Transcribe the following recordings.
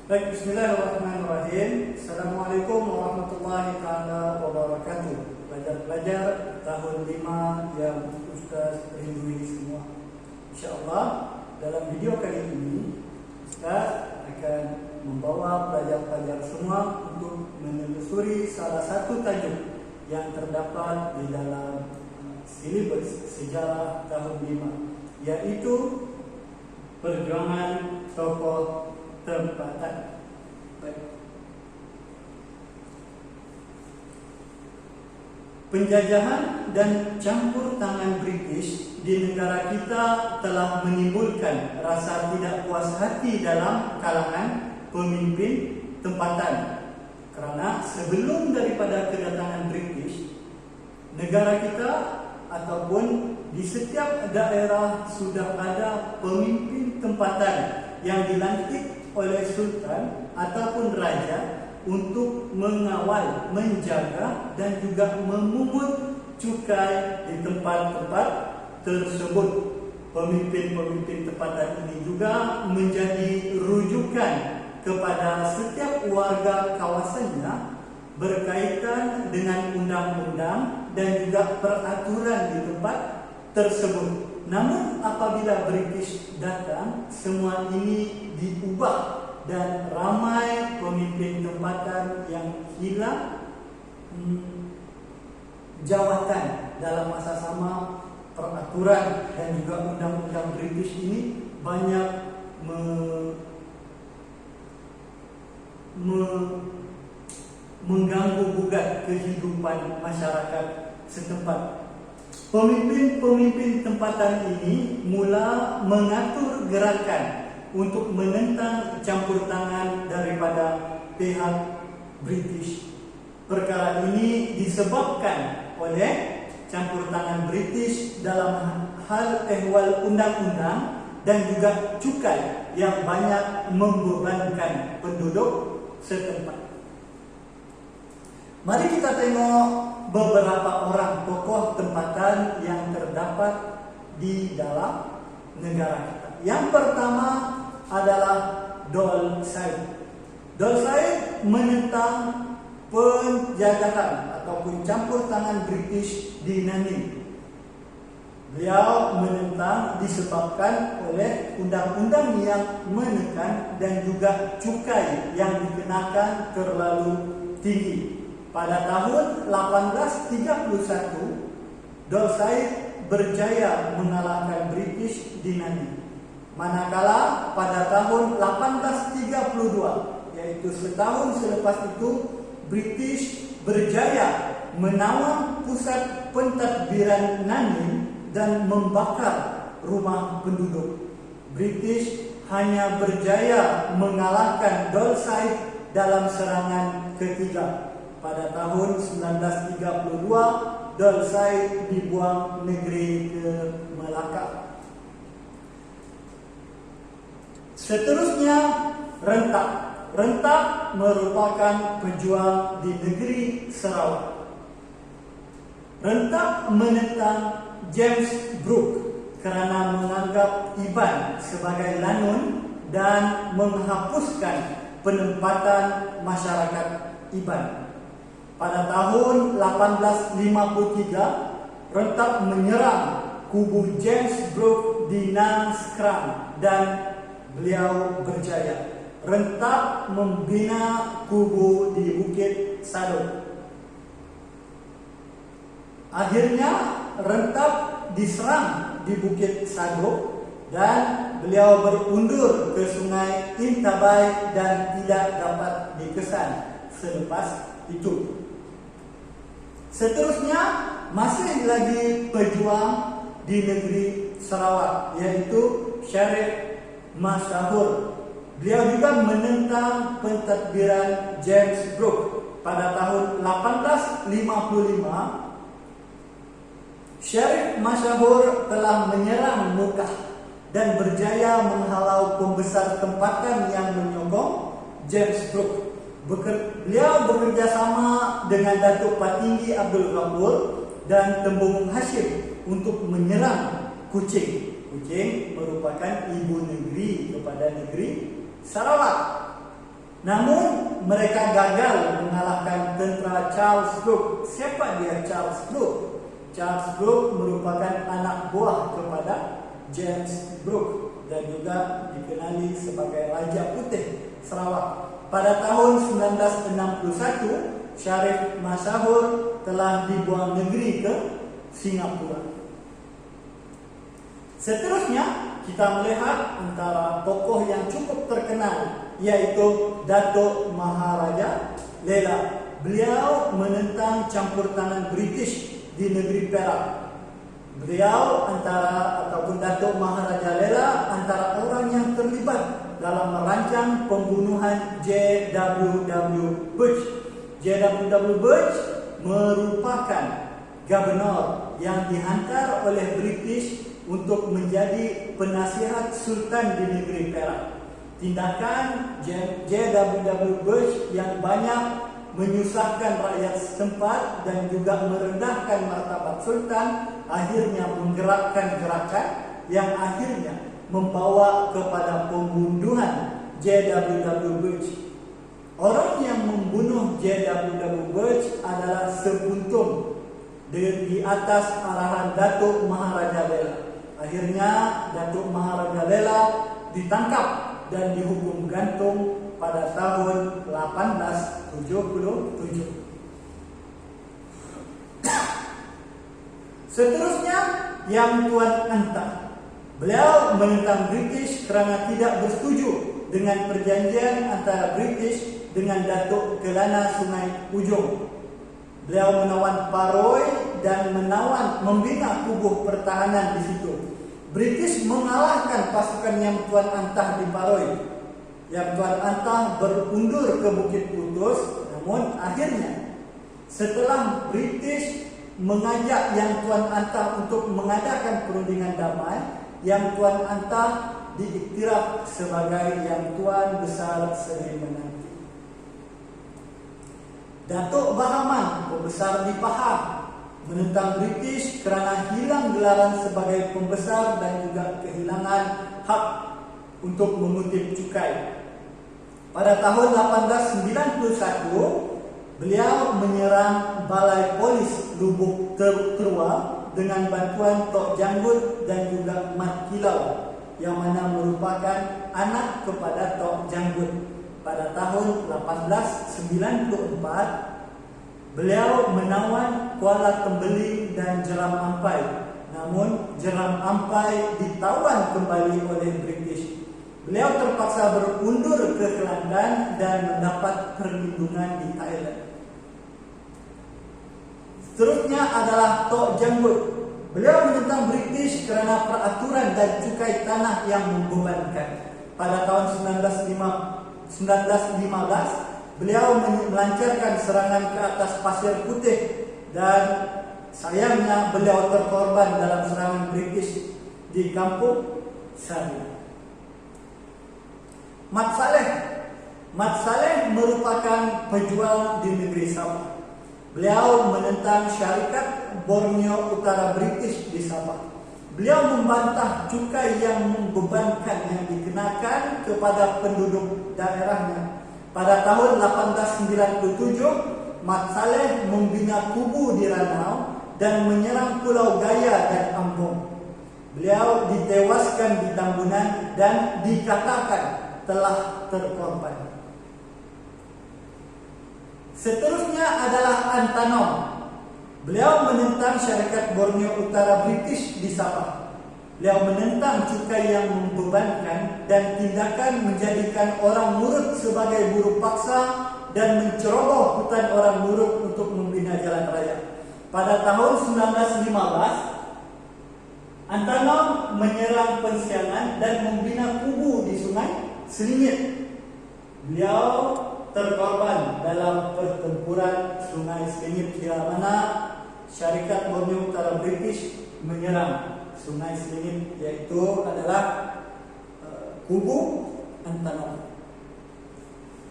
Baik, bismillahirrahmanirrahim. Assalamualaikum warahmatullahi taala wabarakatuh. Pelajar-pelajar tahun 5 yang Ustaz rindui semua. InsyaAllah dalam video kali ini Ustaz akan membawa pelajar-pelajar semua untuk menelusuri salah satu tajuk yang terdapat di dalam silibus sejarah tahun 5, yaitu perjuangan tokoh tempatan. Baik. Penjajahan dan campur tangan British di negara kita telah menimbulkan rasa tidak puas hati dalam kalangan pemimpin tempatan. Kerana sebelum daripada kedatangan British, negara kita ataupun di setiap daerah sudah ada pemimpin tempatan yang dilantik oleh sultan ataupun raja untuk mengawal, menjaga dan juga memungut cukai di tempat-tempat tersebut. Pemimpin-pemimpin tempatan ini juga menjadi rujukan kepada setiap warga kawasannya berkaitan dengan undang-undang dan juga peraturan di tempat tersebut. Namun apabila British datang, semua ini diubah dan ramai pemimpin tempatan yang hilang jawatan dalam masa sama. Peraturan dan juga undang-undang British ini banyak mengganggu gugat kehidupan masyarakat setempat. Pemimpin-pemimpin tempatan ini mula mengatur gerakan untuk menentang campur tangan daripada pihak British. Perkara ini disebabkan oleh campur tangan British dalam hal ehwal undang-undang dan juga cukai yang banyak membebankan penduduk setempat. Mari kita tengok beberapa orang tokoh tempatan yang terdapat di dalam negara kita. Yang pertama adalah Dol Said. Dol Said menentang penjajahan ataupun campur tangan British di Nanning. Beliau menentang disebabkan oleh undang-undang yang menekan dan juga cukai yang dikenakan terlalu tinggi. Pada tahun 1831, Dol Said berjaya mengalahkan British di Nanning. Manakala pada tahun 1832, yaitu setahun selepas itu, British berjaya menawang pusat pentadbiran Nanning dan membakar rumah penduduk. British hanya berjaya mengalahkan Dol Said dalam serangan ketiga. Pada tahun 1932, Dol Said dibuang negeri ke Melaka. Seterusnya, Rentak. Rentak merupakan pejuang di negeri Sarawak. Rentak menentang James Brooke kerana menganggap Iban sebagai lanun dan menghapuskan penempatan masyarakat Iban. Pada tahun 1853, Rentak menyerang kubu James Brooke di Nang Skram dan beliau berjaya. Rentak membina kubu di Bukit Sadok. Akhirnya Rentak diserang di Bukit Sadok dan beliau berundur ke Sungai Intabai dan tidak dapat dikesan selepas itu. Seterusnya masih lagi pejuang di negeri Sarawak, yaitu Syarif Masyahur. Beliau juga menentang pentadbiran James Brooke. Pada tahun 1855, Syarif Masyahur telah menyerang Mukah dan berjaya menghalau pembesar tempatan yang menyokong James Brooke. Beliau bekerjasama dengan Datuk Patinggi Abdul Ghafur dan Tembung Hashim untuk menyerang Kuching. Kuching merupakan ibu negeri kepada negeri Sarawak. Namun mereka gagal mengalahkan tentera Charles Brooke. Siapa dia Charles Brooke? Charles Brooke merupakan anak buah kepada James Brooke dan juga dikenali sebagai Raja Putih Sarawak. Pada tahun 1961, Sharif Mashahur telah dibuang negeri ke Singapura. Seterusnya, kita melihat antara tokoh yang cukup terkenal, yaitu Datuk Maharaja Lela. Beliau menentang campur tangan British di negeri Perak. Beliau ataupun Datuk Maharaja Lela antara orang yang terlibat dalam merancang pembunuhan J.W.W. Birch. J.W.W. Birch merupakan gubernur yang dihantar oleh British untuk menjadi penasihat Sultan di negeri Perak. Tindakan J.W.W. Birch yang banyak menyusahkan rakyat setempat dan juga merendahkan martabat Sultan akhirnya menggerakkan gerakan yang akhirnya membawa kepada pembunuhan J.W.W. Birch. Orang yang membunuh J.W.W. Birch adalah Sebuntung di atas arahan Datuk Maharaja Lela. Akhirnya Datuk Maharaja Lela ditangkap dan dihukum gantung pada tahun 1877. Seterusnya Yang Tuan Antah. Beliau menentang British kerana tidak bersetuju dengan perjanjian antara British dengan Datuk Kelana Sungai Ujong. Beliau menawan Paroi dan membina kubuh pertahanan di situ. British mengalahkan pasukan Yang Tuan Antah di Paroi. Yang Tuan Antah berundur ke Bukit Putus, namun akhirnya setelah British mengajak Yang Tuan Antah untuk mengadakan perundingan damai, Yang Tuan Antah diiktiraf sebagai Yang Tuan Besar Seri Menanti. Datuk Bahaman, pembesar di Pahang, menentang British kerana hilang gelaran sebagai pembesar dan juga kehilangan hak untuk mengutip cukai. Pada tahun 1891, beliau menyerang Balai Polis Lubuk Terua dengan bantuan Tok Janggut dan juga Mat Kilau, yang mana merupakan anak kepada Tok Janggut. Pada tahun 1894, beliau menawan Kuala Tembeling dan Jeram Ampai. Namun Jeram Ampai ditawan kembali oleh British. Beliau terpaksa berundur ke Kelantan dan mendapat perlindungan di Thailand. Seterusnya adalah Tok Janggut. Beliau menentang British kerana peraturan dan cukai tanah yang membebankan. Pada tahun 1915, beliau melancarkan serangan ke atas Pasir Putih dan sayangnya beliau terkorban dalam serangan British di Kampung Sari. Mat Saleh merupakan pejuang di negeri Sabah. Beliau menentang syarikat Borneo Utara British di Sabah. Beliau membantah cukai yang membebankan yang dikenakan kepada penduduk daerahnya. Pada tahun 1897, Mat Saleh membina kubu di Ranau dan menyerang Pulau Gaya dan Ambon. Beliau ditewaskan di Tambunan dan dikatakan telah terkorban. Seterusnya adalah Antanom. Beliau menentang syarikat Borneo Utara British di Sabah. Beliau menentang cukai yang membebankan dan tindakan menjadikan orang Murut sebagai buruh paksa dan menceroboh hutan orang Murut untuk membina jalan raya. Pada tahun 1915, Antanom menyerang Pensiangan dan membina kubu di Sungai Selingit. Beliau terkorban dalam pertempuran Sungai Selingit, di mana syarikat Borneo Utara British menyerang Sungai Selingit, yaitu adalah kubu Antanom.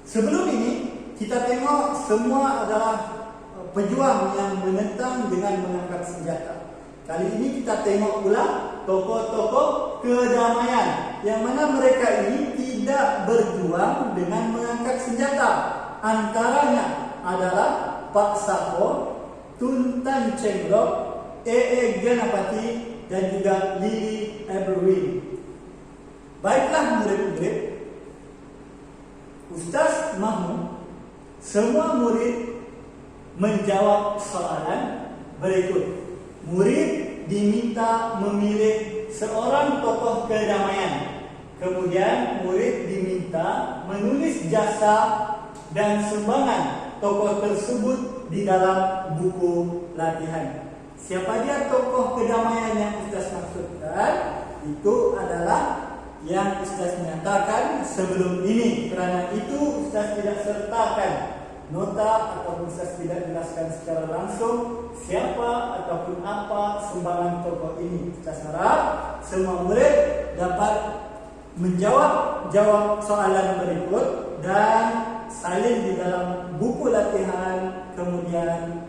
Sebelum ini kita tengok semua adalah pejuang yang menentang dengan mengangkat senjata. Kali ini kita tengok pula tokoh-tokoh kedamaian, yang mana mereka ini tidak berjuang dengan mengangkat senjata. Antaranya adalah Pak Sako, Tun Tan Cheng Lock, Ganapati, dan juga Lily Eberwin. Baiklah murid-murid, Ustaz mahu semua murid menjawab soalan berikut. Murid diminta memilih seorang tokoh kedamaian. Kemudian murid diminta menulis jasa dan sumbangan tokoh tersebut di dalam buku latihan. Siapa dia tokoh kedamaian yang Ustaz maksudkan? Itu adalah yang Ustaz nyatakan sebelum ini. Kerana itu Ustaz tidak sertakan nota ataupun Ustaz tidak jelaskan secara langsung siapa ataupun apa sumbangan tokoh ini. Ustaz harap semua murid dapat menjawab soalan berikut dan salin di dalam buku latihan, kemudian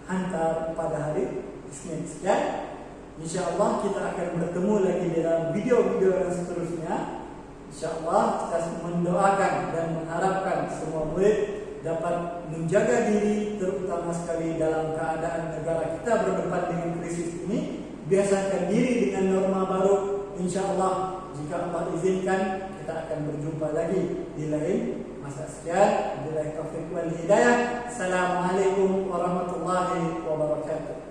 hantar pada hari Isnin. Sekian. InsyaAllah kita akan bertemu lagi dalam video-video yang seterusnya. InsyaAllah kita mendoakan dan mengharapkan semua murid dapat menjaga diri, terutama sekali dalam keadaan negara kita berdepan dengan krisis ini. Biasakan diri dengan norma baru. InsyaAllah jika Allah izinkan kita akan berjumpa lagi di lain masa. Sekian, billahi taufiq wal hidayah. Assalamualaikum warahmatullahi wabarakatuh.